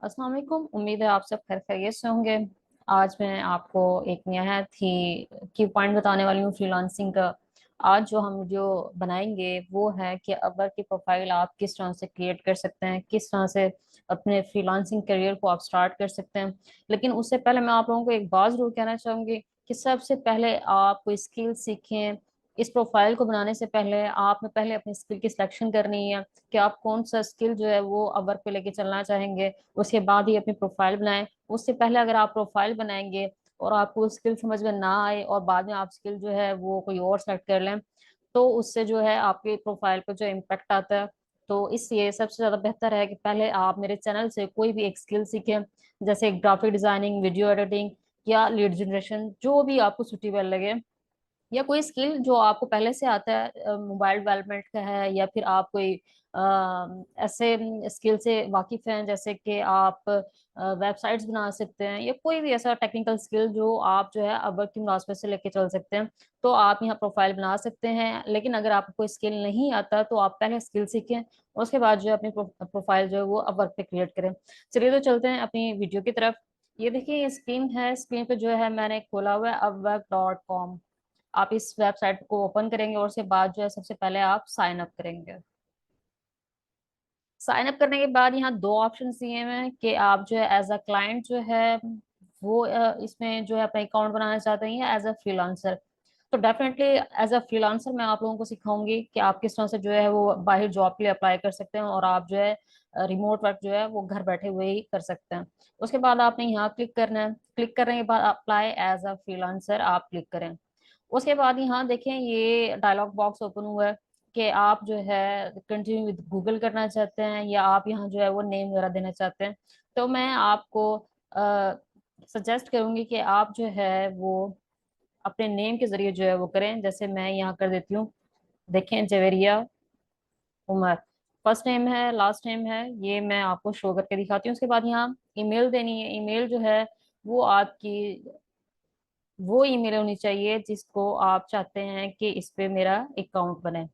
अस्सलाम वालेकुम। उम्मीद है आप सब खैर खैरियत से होंगे। आज मैं आपको एक नया थी की पॉइंट बताने वाली हूँ फ्रीलांसिंग का। आज जो हम वीडियो बनाएंगे वो है कि अपवर्क की प्रोफाइल आप किस तरह से क्रिएट कर सकते हैं, किस तरह से अपने फ्रीलांसिंग करियर को आप स्टार्ट कर सकते हैं। लेकिन उससे पहले मैं आप लोगों को एक बात जरूर कहना चाहूंगी कि सबसे पहले आप कोई स्किल सीखें। इस प्रोफाइल को बनाने से पहले आपने पहले अपनी स्किल की सिलेक्शन करनी है कि आप कौन सा स्किल जो है वो अपवर्क पे लेके चलना चाहेंगे। उसके बाद ही अपनी प्रोफाइल बनाएं। उससे पहले अगर आप प्रोफाइल बनाएंगे और आपको स्किल समझ में ना आए और बाद में आप स्किल जो है वो कोई और सेलेक्ट कर लें, तो उससे जो है आपकी प्रोफाइल पर जो इम्पेक्ट आता है। तो इसलिए सबसे ज्यादा बेहतर है कि पहले आप मेरे चैनल से कोई भी एक स्किल सीखें, जैसे ग्राफिक डिजाइनिंग, वीडियो एडिटिंग या लीड जनरेशन, जो भी आपको सुटेबल लगे। या कोई स्किल जो आपको पहले से आता है, मोबाइल डेवलपमेंट का है, या फिर आप कोई ऐसे स्किल से वाकिफ हैं जैसे कि आप वेबसाइट्स बना सकते हैं, या कोई भी ऐसा टेक्निकल स्किल जो आप जो है अब की मुनासबत से लेके चल सकते हैं, तो आप यहाँ प्रोफाइल बना सकते हैं। लेकिन अगर आपको कोई स्किल नहीं आता तो आप पहले स्किल सीखें, उसके बाद जो है अपनी प्रोफाइल जो है वो अपवर्क पे क्रिएट करें। चलिए तो चलते हैं अपनी वीडियो की तरफ। ये देखिए, ये स्क्रीन है, स्क्रीन पे जो है मैंने खोला हुआ है upwork.com। आप इस वेबसाइट को ओपन करेंगे और उसके बाद जो है सबसे पहले आप साइन अप करेंगे। साइन अप करने के बाद यहाँ दो ऑप्शन दिए हुए हैं कि आप जो है एज अ क्लाइंट जो है वो इसमें जो है अपना अकाउंट बनाना चाहते हैं, या एज अ फ्रीलांसर। तो डेफिनेटली एज अ फ्रीलांसर मैं आप लोगों को सिखाऊंगी कि आप किस तरह से जो है वो बाहर जॉब के लिए अप्लाई कर सकते हैं, और आप जो है रिमोट वर्क जो है वो घर बैठे हुए ही कर सकते हैं। उसके बाद आपने यहाँ क्लिक करना है। क्लिक करने के बाद अप्लाई एज अ फ्रीलांसर आप क्लिक करें। उसके बाद यहाँ देखें, ये डायलॉग बॉक्स ओपन हुआ है कि आप जो है कंटिन्यू विद गूगल करना चाहते हैं, या आप यहाँ जो है वो नेम वगैरह देना चाहते हैं। तो मैं आपको सजेस्ट करूंगी कि आप जो है वो अपने नेम के जरिए जो है वो करें। जैसे मैं यहाँ कर देती हूँ, देखें, जवेरिया उमर फर्स्ट नेम है, लास्ट नेम है, ये मैं आपको शो करके दिखाती हूँ। उसके बाद यहाँ ईमेल देनी है। ईमेल जो है वो आपकी वो ईमेल होनी चाहिए जिसको आप चाहते हैं कि इस पे मेरा अकाउंट बने।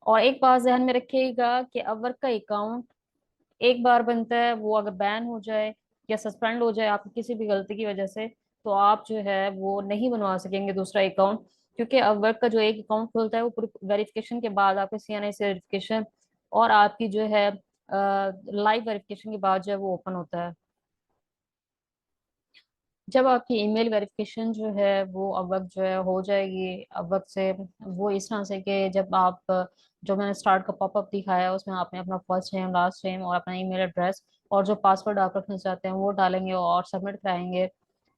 और एक बात ध्यान में रखिएगा कि अपवर्क का अकाउंट एक बार बनता है, वो अगर बैन हो जाए या सस्पेंड हो जाए आपकी किसी भी गलती की वजह से, तो आप जो है वो नहीं बनवा सकेंगे दूसरा अकाउंट। क्योंकि अपवर्क का जो एक अकाउंट खुलता है वो पूरी वेरिफिकेशन के बाद, आपके सीएनआई से वेरिफिकेशन और आपकी जो है लाइव वेरिफिकेशन के बाद जो है वो ओपन होता है। जब आपकी ईमेल वेरिफिकेशन जो है वो अब वक्त जो है हो जाएगी, अब वक्त से वो इस तरह से कि जब आप जो मैंने स्टार्ट का पॉपअप दिखाया है उसमें आपने अपना फर्स्ट नेम, लास्ट नेम और अपना ईमेल एड्रेस और जो पासवर्ड आप रखना चाहते हैं वो डालेंगे और सबमिट कराएंगे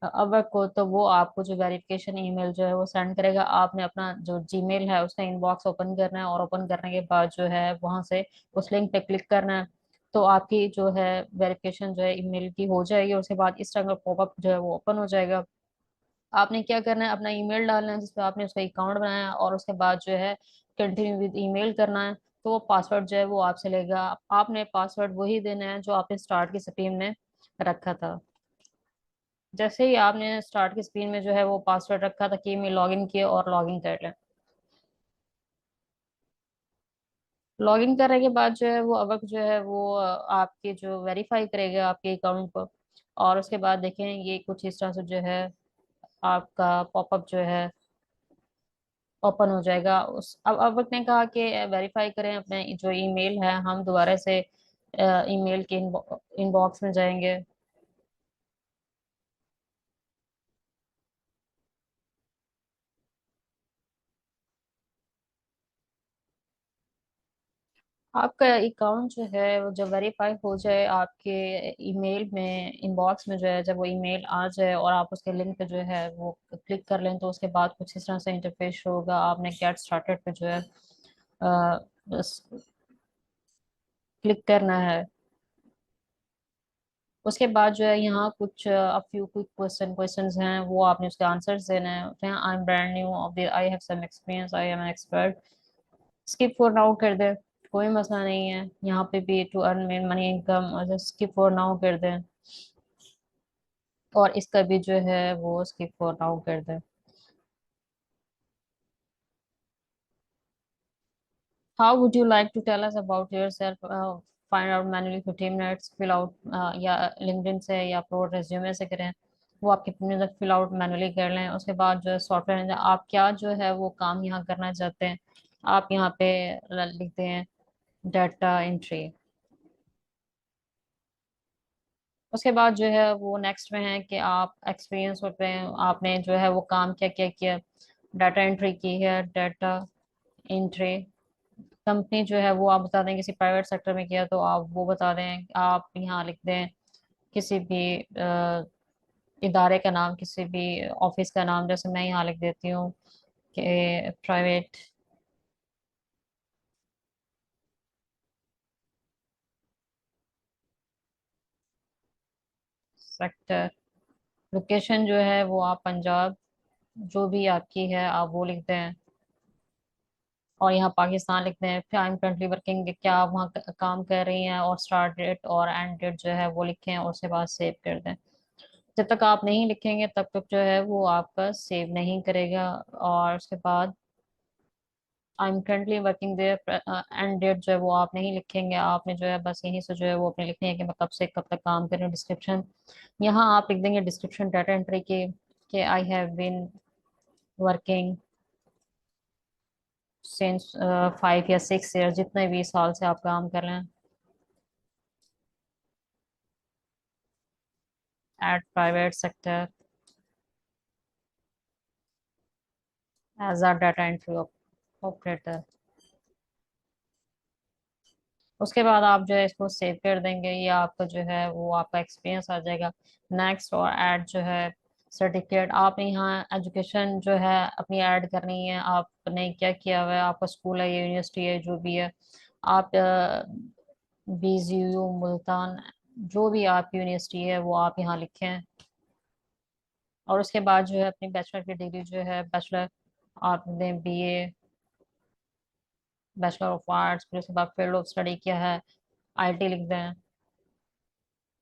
अब वक्त को, तो वो आपको जो वेरिफिकेशन ईमेल जो है वो सेंड करेगा। आपने अपना जो जीमेल है उसका इनबॉक्स ओपन करना है, और ओपन करने के बाद जो है वहां से उस लिंक पे क्लिक करना है। तो आपकी जो है वेरिफिकेशन जो है ईमेल की हो जाएगी, और उसके बाद इस तरह का पॉपअप जो है वो ओपन हो जाएगा। आपने क्या करना है, अपना ईमेल डालना है जिसपे आपने उसका अकाउंट बनाया है, और उसके बाद जो है कंटिन्यू विद ईमेल करना है। तो वो पासवर्ड जो है वो आपसे लेगा। आपने पासवर्ड वही देना है जो आपने स्टार्ट की स्क्रीन में रखा था। जैसे ही आपने स्टार्ट की स्क्रीन में जो है वो पासवर्ड रखा था कि मैं लॉगिन किया, और लॉगिन कर लें। लॉगिन करने के बाद जो है वो अवक जो है वो आपके जो वेरीफाई करेगा आपके अकाउंट को। और उसके बाद देखें, ये कुछ इस तरह से जो है आपका पॉपअप जो है ओपन हो जाएगा। उस अब अवक ने कहा कि वेरीफाई करें अपने जो ईमेल है। हम दोबारा से ईमेल के इनबॉक्स में जाएंगे। आपका अकाउंट जो है वो जब वेरीफाई हो जाए आपके ईमेल में, इनबॉक्स में जो है, जब वो ईमेल आ जाए और आप उसके लिंक पे जो है वो क्लिक कर लें, तो उसके बाद कुछ इस तरह से इंटरफेस होगा। आपने गेट स्टार्टेड पे जो है बस क्लिक करना है। उसके बाद जो है यहाँ कुछ फ्यू क्विक क्वेश्चंस हैं, वो आपने उसके आंसर्स देने हैं। I am brand new of the, I have some experience, I am an expert. Skip for now कर दें, कोई मसला नहीं है। यहाँ पे भी टू अर्न मनी इनकम, और स्किप फॉर नाउ कर दें, और इसका भी जो है वो स्किप फॉर नाउ कर दें। How would you like to tell us about yourself find out manually 15 minutes, fill out या लिंक्डइन से या अपलोड रेज्यूमे से करें, वो आप कितने तक फिल आउट मैनुअली कर लें। उसके बाद जो है सॉफ्टवेयर आप क्या जो है वो काम यहाँ करना चाहते हैं, आप यहाँ पे लिखते हैं डाटा एंट्री। उसके बाद जो है वो नेक्स्ट में है कि आप एक्सपीरियंस होते हैं, आपने जो है वो काम क्या क्या किया। डाटा एंट्री की है, डाटा एंट्री कंपनी जो है वो आप बता दें, किसी प्राइवेट सेक्टर में किया तो आप वो बता दें। आप यहाँ लिख दें किसी भी इदारे का नाम, किसी भी ऑफिस का नाम, जैसे मैं यहाँ लिख देती हूँ कि प्राइवेट सेक्टर। लोकेशन जो है वो आप पंजाब जो भी आपकी है आप वो लिखते हैं, और यहाँ पाकिस्तान लिखते हैं। फिर आई एम करंटली वर्किंग, क्या आप वहाँ काम कर रही हैं, और स्टार्ट डेट और एंड डेट जो है वो लिखें, और उसके बाद सेव कर दें। जब तक आप नहीं लिखेंगे तब तक जो है वो आपका सेव नहीं करेगा। और उसके बाद I am currently working there end date जो है वो आप नहीं लिखेंगे, आपने जो है बस यहीं से जो है वो अपने लिखनी है कि मैं कब से कब तक काम कर रही हूँ। डिस्क्रिप्शन यहाँ आप लिख देंगे, डिस्क्रिप्शन डाटा एंट्री के, कि I have been working since 5 या 6 ईयर, जितने भी साल से आप काम कर रहे हैं, at private sector as a data entry operator. उसके बाद आप जो है इसको सेव कर देंगे, ये आपका जो है वो आपका एक्सपीरियंस आ जाएगा। नेक्स्ट और ऐड जो है सर्टिफिकेट, आपने यहाँ एजुकेशन जो है अपनी ऐड करनी है, आपने क्या किया हुआ है, आपका स्कूल है या यूनिवर्सिटी है जो भी है। आप BZU मुल्तान जो भी आपकी यूनिवर्सिटी है वो आप यहाँ लिखें। और उसके बाद जो है अपनी बैचलर की डिग्री जो है बैचलर आपने BA बैचलर ऑफ आर्ट्स, फिर उसके बाद फील्ड ऑफ स्टडी क्या है, IT लिख दें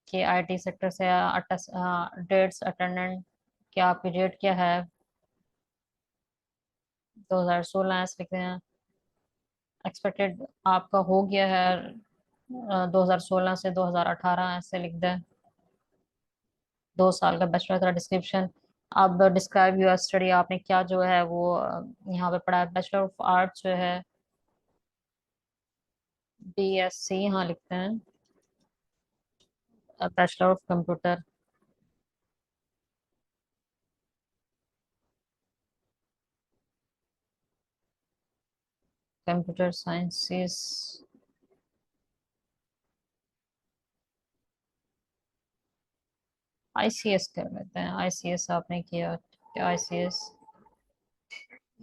कि IT सेक्टर से डेट्स अटेंडेंट, क्या आपकी डेट क्या है, 2016 ऐसे लिखते हैं। एक्सपेक्टेड आपका हो गया है 2016 से 2018 ऐसे लिख दें, 2 साल का बैचलर का डिस्क्रिप्शन। अब डिस्क्राइब योर स्टडी, आपने क्या जो है वो यहाँ पे पढ़ा है। बैचलर ऑफ आर्ट्स जो है BSc यहाँ लिखते हैं, bachelor of computer, computer sciences. ICS कर लेते हैं, ICS आपने किया, ICS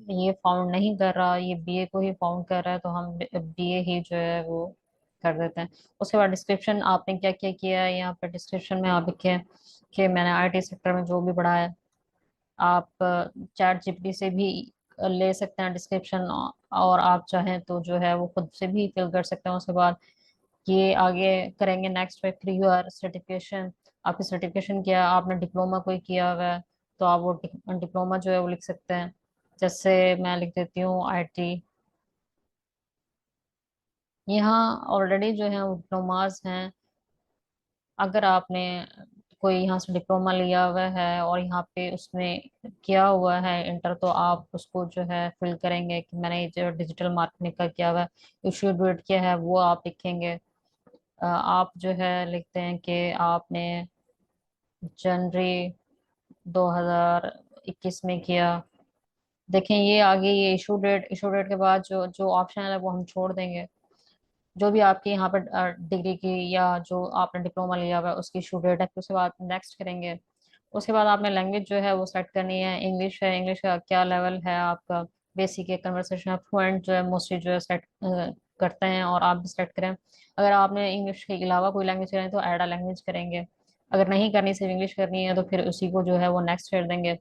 ये फाउंड नहीं कर रहा, ये BA को ही फाउंड कर रहा है, तो हम BA ही जो है वो कर देते हैं। उसके बाद डिस्क्रिप्शन आपने क्या क्या किया है, यहाँ पर डिस्क्रिप्शन में आप लिखें कि मैंने IT सेक्टर में जो भी पढ़ा है। आप चैट जीपीटी से भी ले सकते हैं डिस्क्रिप्शन, और आप चाहें तो जो है वो खुद से भी फिल कर सकते हैं। उसके बाद ये आगे करेंगे नेक्स्ट पे, फिर योर सर्टिफिकेशन, आपकी सर्टिफिकेशन क्या है, आपने डिप्लोमा कोई किया हुआ है तो आप वो डिप्लोमा जो है वो लिख सकते हैं। जैसे मैं लिख देती हूँ IT। यहाँ ऑलरेडी जो है डिप्लोमास हैं, अगर आपने कोई यहाँ से डिप्लोमा लिया हुआ है और यहाँ पे उसमें किया हुआ है इंटर, तो आप उसको जो है फिल करेंगे कि मैंने ये जो डिजिटल मार्केटिंग का किया हुआ है, इशू डेट क्या है वो आप लिखेंगे। आप जो है लिखते हैं कि आपने जनवरी 2021 में किया। देखें ये आगे ये इशू डेट के बाद जो जो ऑप्शन है वो हम छोड़ देंगे। जो भी आपकी यहाँ पर डिग्री की या जो आपने डिप्लोमा लिया हुआ है उसकी इशू डेट है, फिर उसके बाद नेक्स्ट करेंगे। उसके बाद आपने लैंग्वेज जो है वो सेलेक्ट करनी है, इंग्लिश है, इंग्लिश का क्या लेवल है आपका, बेसिक है, कन्वर्सेशन है, फ्लुएंट जो है मोस्टली जो है सेलेक्ट करते हैं, और आप भी सेलेक्ट करें। अगर आपने इंग्लिश के अलावा कोई लैंग्वेज करें तो ऐड अ लैंग्वेज करेंगे, अगर नहीं करनी सिर्फ इंग्लिश करनी है तो फिर उसी को जो है वो नेक्स्ट कर देंगे।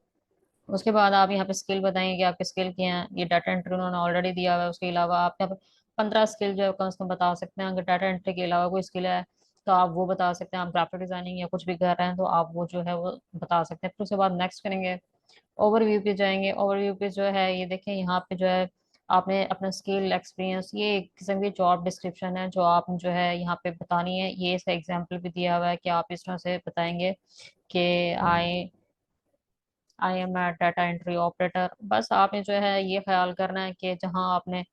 उसके बाद आप यहाँ पे स्किल बताएंगे कि आपके स्किल क्या हैं, ये डाटा एंट्री उन्होंने ऑलरेडी दिया हुआ है। उसके अलावा आप यहाँ पे 15 स्किल जो है कम से कम बता सकते हैं। अगर डाटा एंट्री के अलावा कोई स्किल है तो आप वो बता सकते हैं, आप ग्राफिक डिजाइनिंग या कुछ भी कर रहे हैं तो आप वो जो है वो बता सकते हैं। फिर उसके बाद नेक्स्ट करेंगे, ओवरव्यू पे जाएंगे। ओवरव्यू पे जो है ये देखें यहाँ पे जो है आपने अपना स्किल एक्सपीरियंस, ये एक किस्म की जॉब डिस्क्रिप्शन है जो आप जो है यहाँ पे बतानी है। ये इसका एग्जाम्पल भी दिया हुआ है कि आप इस तरह से बताएंगे कि I I am a data entry operator. बस आपने जो है ये ख्याल करना है कि जहाँ आपने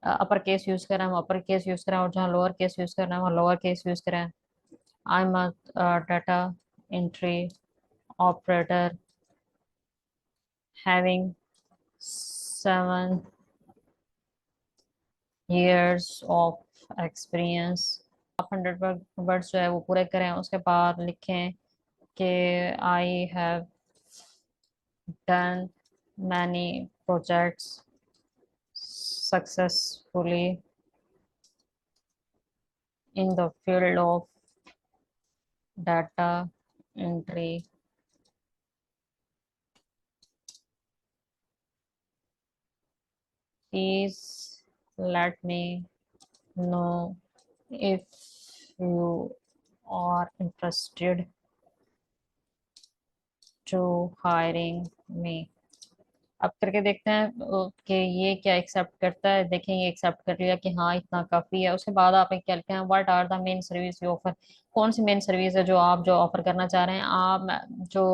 अपर केस यूज करें हम अपर केस यूज करें, और जहाँ लोअर केस यूज करना है वहाँ लोअर केस यूज करें। I am a data entry operator having 7 years of experience. आप 100 वर्ड्स जो है वो पूरे करें, उसके बाद लिखें कि I have done many projects successfully in the field of data entry. Please let me know if you are interested to hiring me. अब करके देखते हैं कि ये क्या एक्सेप्ट करता है। देखें ये एक्सेप्ट कर लिया कि हाँ इतना काफी है। उसके बाद आप क्या लिखते हैं, what are the main service you offer. कौन सी मेन सर्विस है जो आप जो ऑफर करना चाह रहे हैं। आप जो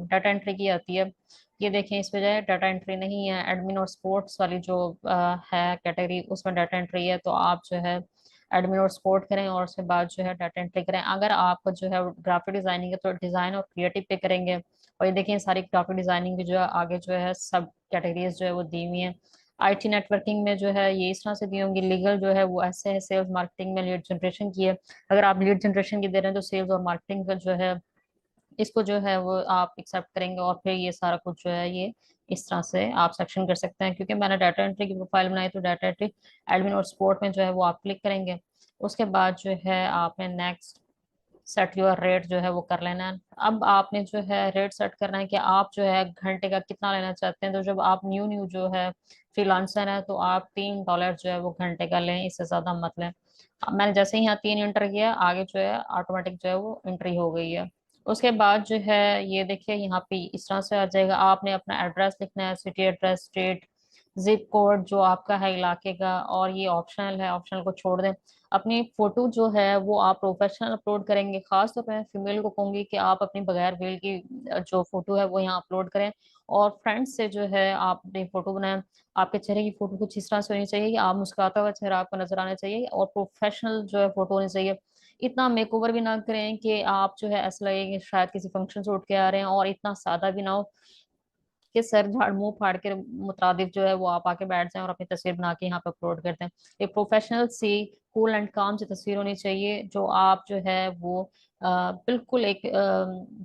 डाटा एंट्री की आती है, ये देखें इस वजह डाटा एंट्री नहीं है, एडमिन और स्पोर्ट्स वाली जो है कैटेगरी, उसमें डाटा एंट्री है। तो आप जो है एडमिन और सपोर्ट करें और उसके बाद जो है डाटा एंट्री करें। अगर आपको जो है ग्राफिक डिजाइनिंग है तो डिजाइन और क्रिएटिव पे करेंगे। और ये देखिए सारी ग्राफिक डिजाइनिंग की जो है आगे जो है सब कैटेगरीज जो है वो दी हुई है। आईटी नेटवर्किंग में जो है ये इस तरह से दी होंगी। लीगल जो है वो ऐसे है, सेल्स मार्केटिंग में लीड जनरेशन की है। अगर आप लीड जनरेशन की दे रहे हैं तो सेल्स और मार्केटिंग का जो है इसको जो है वो आप एक्सेप्ट करेंगे। और फिर ये सारा कुछ जो है ये इस तरह से आप सेक्शन कर सकते हैं। क्योंकि मैंने डाटा एंट्री की प्रोफाइल बनाई तो डाटा एंट्री एडमिन और सपोर्ट में जो है वो आप क्लिक करेंगे। उसके बाद जो है आपने नेक्स्ट सेट योर रेट जो है वो कर लेना है। अब आपने जो है रेट सेट करना है कि आप जो है घंटे का कितना लेना चाहते हैं। तो जब आप न्यू न्यू जो है फ्रीलांसर है तो आप $3 जो है वो घंटे का लें, इससे ज्यादा मत लें। अब मैंने जैसे ही यहाँ 3 इंटर किया, आगे जो है ऑटोमेटिक जो है वो एंट्री हो गई है। उसके बाद जो है ये देखिए यहाँ पे इस तरह से आ जाएगा। आपने अपना एड्रेस लिखना है, city address, state, zip code जो आपका है इलाके का। और ये ऑप्शनल है, ऑप्शनल को छोड़ दें। अपनी फोटो जो है वो आप प्रोफेशनल अपलोड करेंगे। खास तौर पे मैं फीमेल को कहूंगी कि आप अपनी बगैर वेल की जो फोटो है वो यहाँ अपलोड करें। और फ्रेंड से जो है आप अपनी फोटो बनाएं। आपके चेहरे की फोटो कुछ इस तरह से होनी चाहिए कि आप मुस्कुराता हुआ चेहरा आपको नजर आना चाहिए, और प्रोफेशनल जो है फोटो होनी चाहिए। इतना मेकओवर भी ना करें कि आप जो है ऐसा लगे कि शायद किसी फंक्शन से उठ के आ रहे हैं, और इतना सादा भी ना हो कि सर झाड़ मुंह फाड़ के मुताबिक जो है वो आप आके बैठ जाएं और अपनी तस्वीर बना के यहाँ पे अपलोड कर दें। एक प्रोफेशनल सी कूल एंड काम सी तस्वीर होनी चाहिए, जो आप जो है वो बिल्कुल एक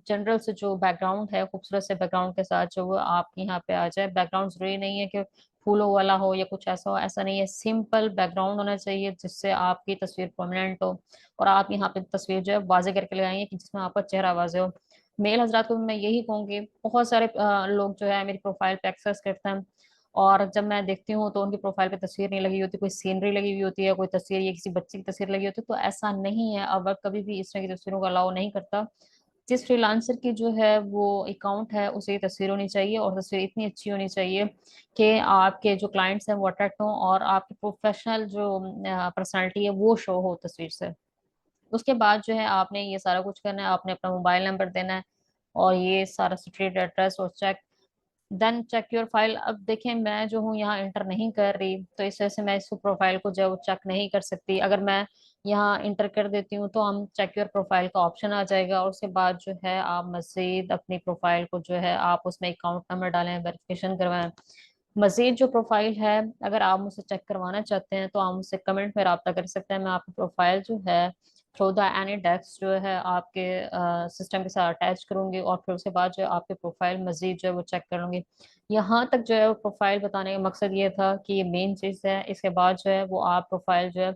जनरल से जो बैकग्राउंड है, खूबसूरत से बैकग्राउंड के साथ जो वो आपके यहाँ पे आ जाए। बैकग्राउंड जरूरी नहीं है कि फूलों वाला हो या कुछ ऐसा हो, ऐसा नहीं है। सिंपल बैकग्राउंड होना चाहिए जिससे आपकी तस्वीर परमानेंट हो, और आप यहाँ पे तस्वीर जो है वाजे करके लगाएंगे कि जिसमें आपका चेहरा वाजे हो। मेल हजरात को भी मैं यही कहूंगी। बहुत सारे लोग जो है मेरी प्रोफाइल पे एक्सेस करते हैं, और जब मैं देखती हूँ तो उनकी प्रोफाइल पे तस्वीर नहीं लगी होती, कोई सीनरी लगी हुई होती है, कोई तस्वीर या किसी बच्चे की तस्वीर लगी होती है। तो ऐसा नहीं है, अब कभी भी इस तरह की तस्वीरों को अलाउ नहीं करता। जिस फ्रीलांसर की जो है वो अकाउंट है उसे ये तस्वीर होनी चाहिए, और तस्वीर इतनी अच्छी होनी चाहिए कि आपके जो क्लाइंट्स हैं वो अट्रैक्ट हों, और आपकी प्रोफेशनल जो पर्सनालिटी है वो शो हो तस्वीर से। उसके बाद जो है आपने ये सारा कुछ करना है। आपने अपना मोबाइल नंबर देना है, और ये सारा स्ट्रीट एड्रेस, और check then check your file. अब देखें मैं जो हूँ यहाँ इंटर नहीं कर रही, तो इस वजह से मैं इस प्रोफाइल को जो है वो चेक नहीं कर सकती। अगर मैं यहाँ इंटर कर देती हूँ तो हम चेक योर प्रोफाइल का ऑप्शन आ जाएगा, और उसके बाद जो है आप मजीद अपनी प्रोफाइल को जो है आप उसमें अकाउंट नंबर डालें, वेरिफिकेशन करवाएं। मजीद जो प्रोफाइल है, अगर आप मुझसे चेक करवाना चाहते हैं तो आप मुझसे कमेंट में रब्ता कर सकते हैं। मैं आपकी प्रोफाइल जो है थ्रू द एनी डेस्क जो है आपके सिस्टम के साथ अटैच करूंगी, और फिर उसके बाद जो है आपकी प्रोफाइल मजीद जो है वो चेक कर लूंगी। यहाँ तक जो है वो प्रोफाइल बताने का मकसद ये था कि ये मेन चीज़ है। इसके बाद जो है वो आप प्रोफाइल जो है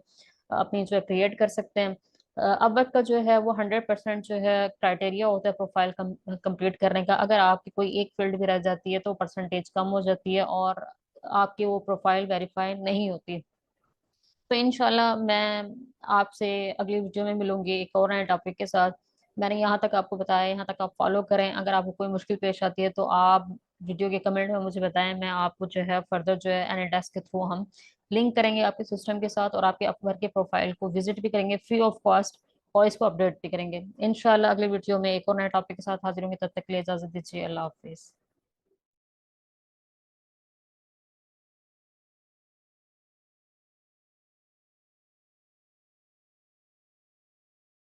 अपनी जो है क्रिएट कर सकते हैं। अब वक्त का जो है वो 100% जो है क्राइटेरिया होता है प्रोफाइल कंप्लीट करने का। अगर आपकी कोई एक फील्ड भी रह जाती है तो परसेंटेज कम हो जाती है, और आपकी वो प्रोफाइल वेरीफाई नहीं होती। तो इंशाल्लाह मैं आपसे अगली वीडियो में मिलूंगी एक और नए टॉपिक के साथ। मैंने यहाँ तक आपको बताया, यहाँ तक आप फॉलो करें। अगर आपको कोई मुश्किल पेश आती है तो आप वीडियो के कमेंट में मुझे बताएं, मैं आपको जो है फर्दर जो है एनीडेस्क के थ्रू हम लिंक करेंगे आपके सिस्टम के साथ, और आपके अपवर्क के प्रोफाइल को विजिट भी करेंगे फ्री ऑफ कॉस्ट, और इसको अपडेट भी करेंगे। इंशाल्लाह अगले वीडियो में एक और नए टॉपिक के साथ हाजिर होंगे, तब तक के लिए इजाजत दीजिए। अल्लाह हाफिज।